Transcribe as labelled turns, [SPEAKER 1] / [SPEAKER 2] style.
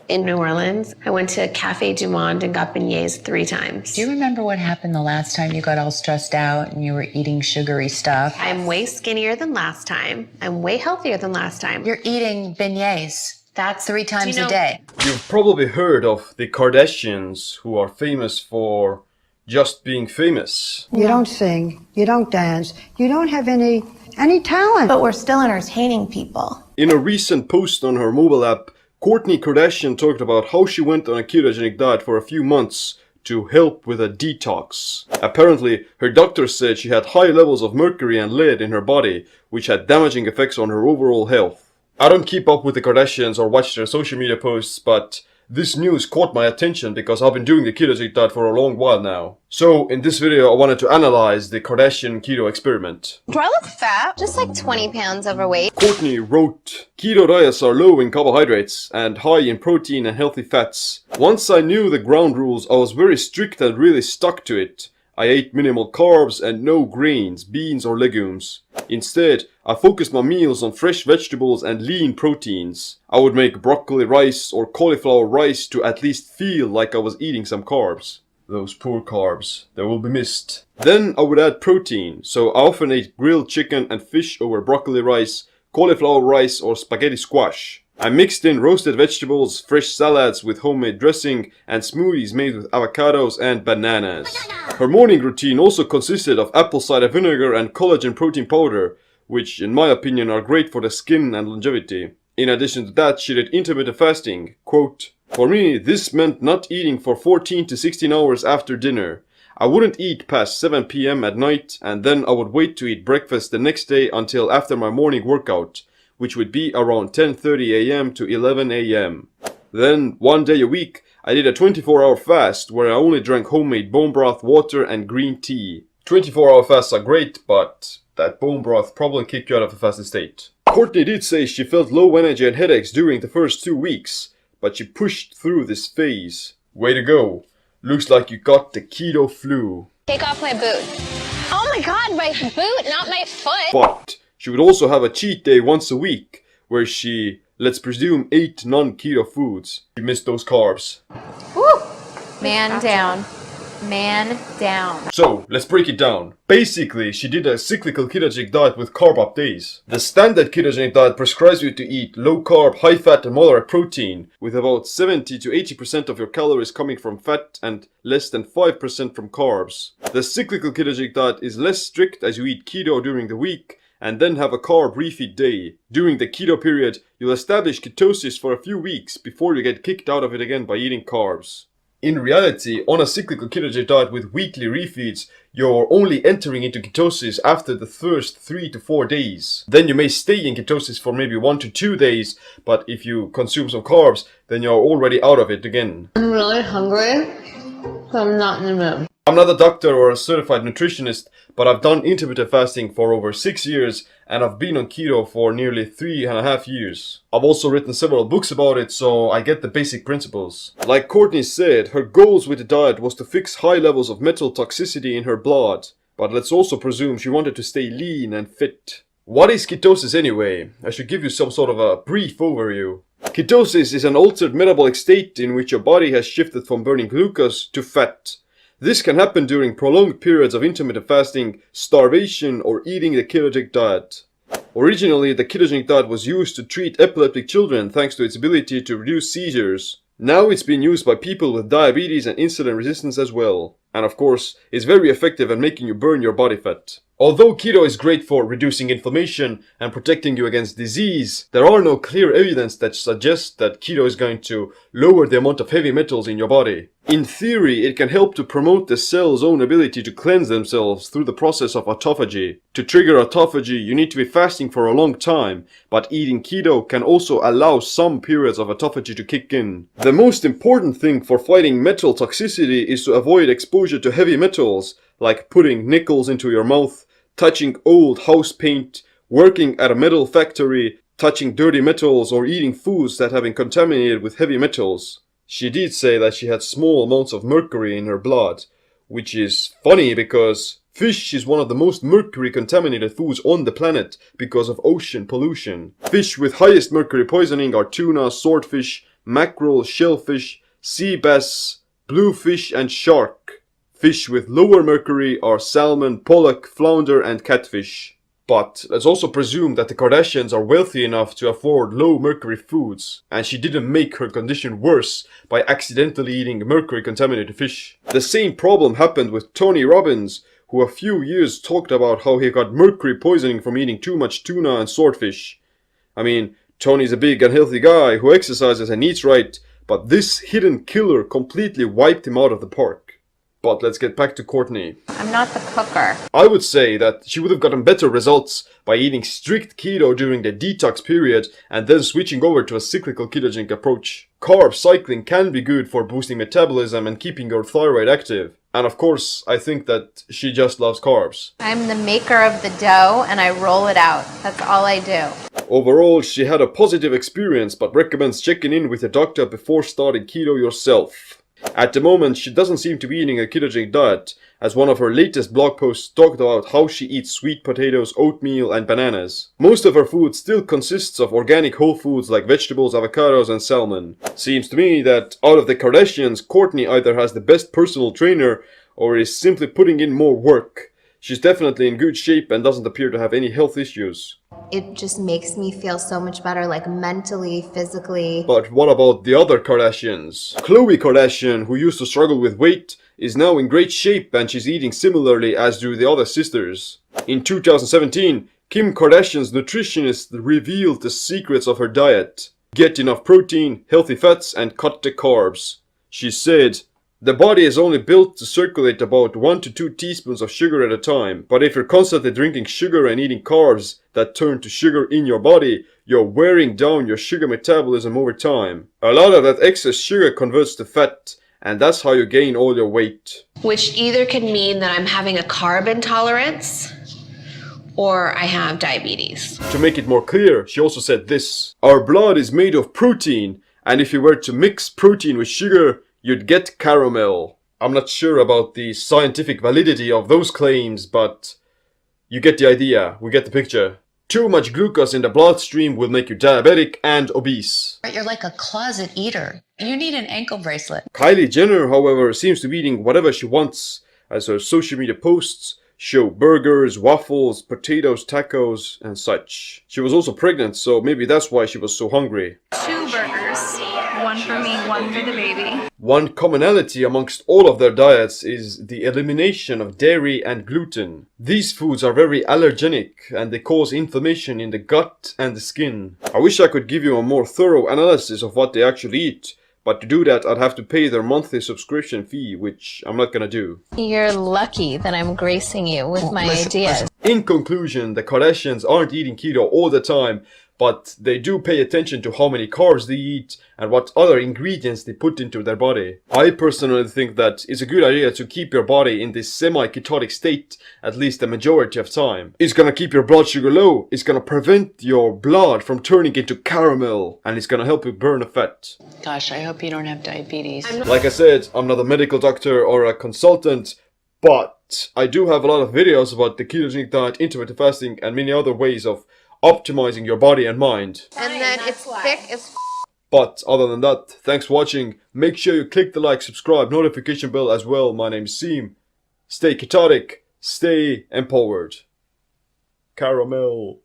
[SPEAKER 1] in New Orleans. I went to Cafe Du Monde and got beignets 3 times.
[SPEAKER 2] Do you remember what happened the last time you got all stressed out and you were eating sugary stuff?
[SPEAKER 1] I'm way skinnier than last time. I'm way healthier than last time.
[SPEAKER 2] You're eating beignets. That's 3 times a day.
[SPEAKER 3] You've probably heard of the Kardashians, who are famous for just being famous.
[SPEAKER 4] You don't sing, you don't dance, you don't have any talent.
[SPEAKER 5] But we're still entertaining people.
[SPEAKER 3] In a recent post on her mobile app, Kourtney Kardashian talked about how she went on a ketogenic diet for a few months to help with a detox. Apparently, her doctor said she had high levels of mercury and lead in her body, which had damaging effects on her overall health. I don't keep up with the Kardashians or watch their social media posts, but this news caught my attention because I've been doing the ketogenic diet for a long while now. So, in this video, I wanted to analyze the Kardashian keto experiment.
[SPEAKER 5] Do I look fat? Just like 20 pounds overweight.
[SPEAKER 3] Kourtney wrote, "Keto diets are low in carbohydrates and high in protein and healthy fats. Once I knew the ground rules, I was very strict and really stuck to it. I ate minimal carbs and no grains, beans or legumes. Instead, I focused my meals on fresh vegetables and lean proteins. I would make broccoli rice or cauliflower rice to at least feel like I was eating some carbs. Those poor carbs, they will be missed. Then I would add protein, so I often ate grilled chicken and fish over broccoli rice, cauliflower rice or spaghetti squash. I mixed in roasted vegetables, fresh salads with homemade dressing, and smoothies made with avocados and bananas." Her morning routine also consisted of apple cider vinegar and collagen protein powder, which in my opinion are great for the skin and longevity. In addition to that, she did intermittent fasting. Quote, "For me, this meant not eating for 14 to 16 hours after dinner. I wouldn't eat past 7 p.m. at night, and then I would wait to eat breakfast the next day until after my morning workout, which would be around 10:30 a.m. to 11 a.m. Then, one day a week, I did a 24-hour fast where I only drank homemade bone broth, water and green tea. 24-hour fasts are great, but that bone broth probably kicked you out of a fasted state." Kourtney did say she felt low energy and headaches during the first 2 weeks, but she pushed through this phase. Way to go. Looks like you got the keto flu.
[SPEAKER 5] Take off my boot. Oh my god, my boot, not my foot.
[SPEAKER 3] But she would also have a cheat day once a week, where she, let's presume, ate non-keto foods. She missed those carbs.
[SPEAKER 5] Woo! Man down. Man down.
[SPEAKER 3] So, let's break it down. Basically, she did a cyclical ketogenic diet with carb-up days. The standard ketogenic diet prescribes you to eat low-carb, high-fat and moderate protein, with about 70 to 80% of your calories coming from fat and less than 5% from carbs. The cyclical ketogenic diet is less strict as you eat keto during the week, and then have a carb refeed day. During the keto period, you'll establish ketosis for a few weeks before you get kicked out of it again by eating carbs. In reality, on a cyclical ketogenic diet with weekly refeeds, you're only entering into ketosis after the first 3 to 4 days. Then you may stay in ketosis for maybe 1 to 2 days, but if you consume some carbs, then you're already out of it again.
[SPEAKER 1] I'm really hungry, so I'm not in the mood.
[SPEAKER 3] I'm not a doctor or a certified nutritionist, but I've done intermittent fasting for over 6 years and I've been on keto for nearly 3.5 years. I've also written several books about it, so I get the basic principles. Like Kourtney said, her goals with the diet was to fix high levels of metal toxicity in her blood, but let's also presume she wanted to stay lean and fit. What is ketosis anyway? I should give you some sort of a brief overview. Ketosis is an altered metabolic state in which your body has shifted from burning glucose to fat. This can happen during prolonged periods of intermittent fasting, starvation, or eating the ketogenic diet. Originally, the ketogenic diet was used to treat epileptic children thanks to its ability to reduce seizures. Now it's being used by people with diabetes and insulin resistance as well. And of course, it's very effective at making you burn your body fat. Although keto is great for reducing inflammation and protecting you against disease, there are no clear evidence that suggests that keto is going to lower the amount of heavy metals in your body. In theory, it can help to promote the cell's own ability to cleanse themselves through the process of autophagy. To trigger autophagy, you need to be fasting for a long time, but eating keto can also allow some periods of autophagy to kick in. The most important thing for fighting metal toxicity is to avoid exposure to heavy metals, like putting nickels into your mouth, touching old house paint, working at a metal factory, touching dirty metals, or eating foods that have been contaminated with heavy metals. She did say that she had small amounts of mercury in her blood, which is funny because fish is one of the most mercury contaminated foods on the planet because of ocean pollution. Fish with highest mercury poisoning are tuna, swordfish, mackerel, shellfish, sea bass, bluefish and shark. Fish with lower mercury are salmon, pollock, flounder and catfish. But let's also presume that the Kardashians are wealthy enough to afford low mercury foods, and she didn't make her condition worse by accidentally eating mercury contaminated fish. The same problem happened with Tony Robbins, who a few years talked about how he got mercury poisoning from eating too much tuna and swordfish. I mean, Tony's a big and healthy guy who exercises and eats right, but this hidden killer completely wiped him out of the park. But let's get back to Kourtney.
[SPEAKER 5] I'm not the cooker.
[SPEAKER 3] I would say that she would have gotten better results by eating strict keto during the detox period and then switching over to a cyclical ketogenic approach. Carb cycling can be good for boosting metabolism and keeping your thyroid active. And of course, I think that she just loves carbs.
[SPEAKER 5] I'm the maker of the dough and I roll it out. That's all I do.
[SPEAKER 3] Overall, she had a positive experience but recommends checking in with a doctor before starting keto yourself. At the moment, she doesn't seem to be eating a ketogenic diet, as one of her latest blog posts talked about how she eats sweet potatoes, oatmeal and bananas. Most of her food still consists of organic whole foods like vegetables, avocados and salmon. Seems to me that out of the Kardashians, Kourtney either has the best personal trainer or is simply putting in more work. She's definitely in good shape and doesn't appear to have any health issues.
[SPEAKER 6] It just makes me feel so much better, like mentally, physically.
[SPEAKER 3] But what about the other Kardashians? Khloe Kardashian, who used to struggle with weight, is now in great shape and she's eating similarly as do the other sisters. In 2017, Kim Kardashian's nutritionist revealed the secrets of her diet. Get enough protein, healthy fats and cut the carbs. She said, "The body is only built to circulate about 1 to 2 teaspoons of sugar at a time, but if you're constantly drinking sugar and eating carbs that turn to sugar in your body, you're wearing down your sugar metabolism over time. A lot of that excess sugar converts to fat, and that's how you gain all your weight."
[SPEAKER 1] Which either could mean that I'm having a carb intolerance or I have diabetes.
[SPEAKER 3] To make it more clear, she also said this: "Our blood is made of protein, and if you were to mix protein with sugar, you'd get caramel." I'm not sure about the scientific validity of those claims, but you get the idea, we get the picture. Too much glucose in the bloodstream will make you diabetic and obese.
[SPEAKER 2] You're like a closet eater. You need an ankle bracelet.
[SPEAKER 3] Kylie Jenner, however, seems to be eating whatever she wants, as her social media posts show burgers, waffles, potatoes, tacos, and such. She was also pregnant, so maybe that's why she was so hungry.
[SPEAKER 7] 2 burgers. One for me, one for the baby.
[SPEAKER 3] One commonality amongst all of their diets is the elimination of dairy and gluten. These foods are very allergenic and they cause inflammation in the gut and the skin. I wish I could give you a more thorough analysis of what they actually eat, but to do that I'd have to pay their monthly subscription fee, which I'm not gonna do.
[SPEAKER 5] You're lucky that I'm gracing you with my ideas.
[SPEAKER 3] In conclusion, the Kardashians aren't eating keto all the time, but they do pay attention to how many carbs they eat and what other ingredients they put into their body. I personally think that it's a good idea to keep your body in this semi-ketotic state at least the majority of time. It's gonna keep your blood sugar low, it's gonna prevent your blood from turning into caramel, and it's gonna help you burn the fat.
[SPEAKER 2] Gosh, I hope you don't have diabetes.
[SPEAKER 3] Like I said, I'm not a medical doctor or a consultant, but I do have a lot of videos about the ketogenic diet, intermittent fasting, and many other ways of optimizing your body and mind.
[SPEAKER 5] And then it's thick as
[SPEAKER 3] But other than that, thanks for watching. Make sure you click the like, subscribe, notification bell as well. My name is Seem. Stay ketotic, stay empowered. Caramel.